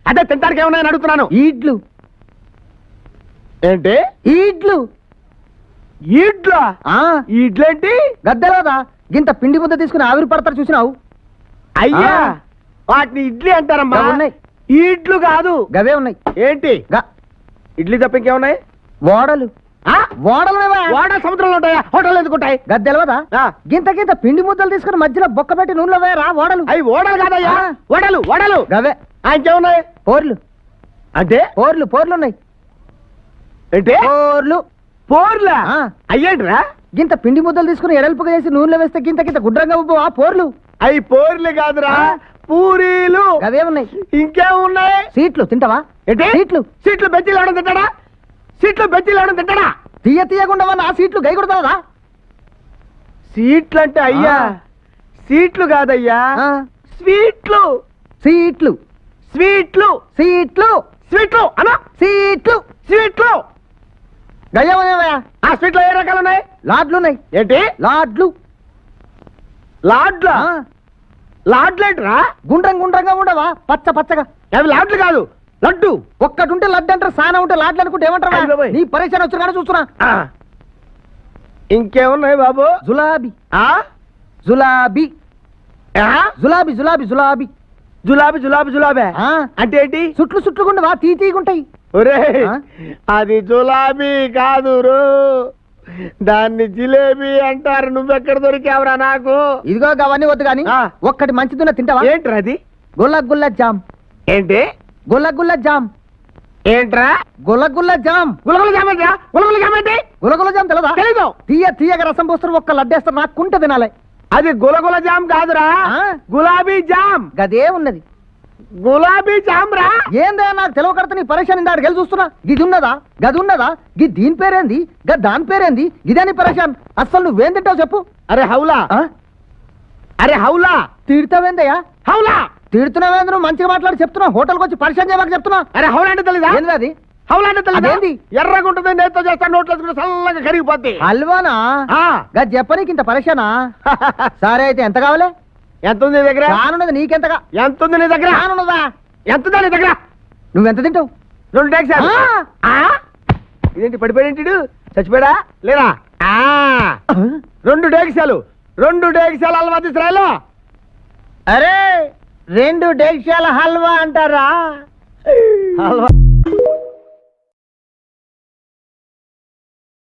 అదే తింటానికి ఏమున్నాయని అడుగుతున్నాను. ఈడ్లు. ఏంటి? ఈడ్లు. ఈడ్లా? ఈడ్లేంటి? గద్దెలోదా గింత పిండి ముద్ద తీసుకుని ఆవిరి పడతారు చూసినావు? అయ్యా వాటిని ఇడ్లీ అంటారమ్మా. ఉన్నాయి. ఈడ్లు కాదు, గవే ఉన్నాయి. ఏంటి? ఇడ్లీ తప్ప ఇంకేమున్నాయి? ఓడలు. ఓడలు సముద్రంలో ఉంటాయా? హోటల్ ఎందుకుంటాయి? గద్దెలవదా గింత గింత పిండి ముద్దలు తీసుకుని మధ్యలో బొక్క పెట్టి నూనెలో వేయరా ఓడలు. అవి ఓడలు కాదయ్యా, ఓడలు. ఓడలు గవే. ఇంకేమున్నాయి? పోర్లు. అంటే పోర్లు ఉన్నాయి. ఏంటి? పోర్లు. పోర్లా? అయ్యేంట్రా? గింత పిండి ముద్దలు తీసుకుని ఎడల్పుగా చేసి నూనెలో వేస్తే గింత గింత గుడ్రంగా ఉబ్బు ఆ పోర్లు. అవి పోర్లు కాదురా, పూరీలు. అవే ఉన్నాయి. ఇంకేమున్నాయి? సీట్లు తింటావా? ఏంటి? సీట్లు బెజ్జీలు అవడం తింటాడా? సీట్లు బెజ్జీలు అవడం తింటాడా? తీయకుండా ఆ సీట్లు గై కొడతావా? సీట్లు అంటే అయ్యా సీట్లు కాదయ్యా, స్వీట్లు. సీట్లు. స్వీట్లు. సీట్లు. స్వీట్లు అనా? సీట్లు. స్వీట్లు. గయ్యమయ్యా. ఆ స్వీట్లో ఏ రకాలు ఉన్నాయి? లాడ్లు ఉన్నాయి. ఏంటి? లాడ్లు. లాడ్లా? లాడ్లేంట్రా? గుండ్రంగా ఉండవా పచ్చగా? అవి లాడ్లు కాదు, లడ్డు. ఒక్కటి ఉంటే లడ్డు అంటారు, సానా ఉంటే లాడ్లు అనుకుంటే ఏమంటారా? నీ పరిచయం వచ్చి కానీ చూస్తున్నా. ఇంకేమున్నాయి బాబు? జులాబీ. జులాబీ. జులాబీ జులాబీ జులాబీ జులాబీ జులాబీ జులాబీ అంటే ఏంటి? చుట్లుగుండవా తీగుంటాయి. ఒరే అది జులాబీ కాదు రో, దాన్ని జిలేబీ అంటారు. నువ్వెక్కడ దొరికావురా నాకు? ఇదిగో అవన్నీ వద్దు గాని ఒక్కటి మంచిదున్న తింటావా? ఏంట్రా అది? గుల్ల జామ్. ఏంటి? గుల్ల జామ్. ఏంట్రా? గుల్ల జామ్. గులగుల జామ్ ఏంట్రా? గులగుల జామ్ ఏంటి? గులగుల జామ్ తెలదా? తెలీదు. తీయగా రసం పోస్తారు, ఒక్క లడ్డేస్తారు, నాకు కుంట తినాలి. అది గులగుల జామ్ కాదురా, గులాబీ జామ్. గదే ఉన్నది గులాబీ జామ్ రా. ఏందా నాకు తెలవకడత నీ పరేషాన్ ఇందాడు గెలి చూస్తున్నా. గిది ఉన్నదా గది ఉన్నదా? గి దీని పేరేంది దాని పేరేంది? గిదని పరేషాన్. అసలు నువ్వేం తింటావు చెప్పు? అరే హౌలా. అరే హౌలా. తిడతావేందయ్యా? హౌలా తిడుతున్నావేంద్ర? నువ్వు మంచిగా మాట్లాడి చెప్తున్నా, హోటల్కి వచ్చి పరిచయం చేయమని చెప్తున్నా. అరే హౌలా అంటే తెలీదా? ఏంది అది? హౌలా అంటే తెలీదా? ఏంది? ఎర్రగుంటుంది, నేతో చేస్తాను, నోట్లో చల్లగా కరిగిపోద్ది. హల్వానా? గది చెప్పనీకి ఇంత పరేషానా? సరే అయితే ఎంత కావాలి? ఎంత ఉంది నీ దగ్గర? రానున్నది నీకెంతగా? ఎంత ఉంది నీ దగ్గర? రానున్నదా? ఎంత ఉందా నీ దగ్గర? నువ్వెంత తింటావు? 2 డేక్సాలు. ఇదేంటి పడిపోయాడు? చచ్చిపోయాడా లేరా? 2 డేక్సాలు. 2 డేక్సాలు హల్వా తీసుకురాలో. అరే 2 డేక్షాల హల్వా అంటారా? హల్వా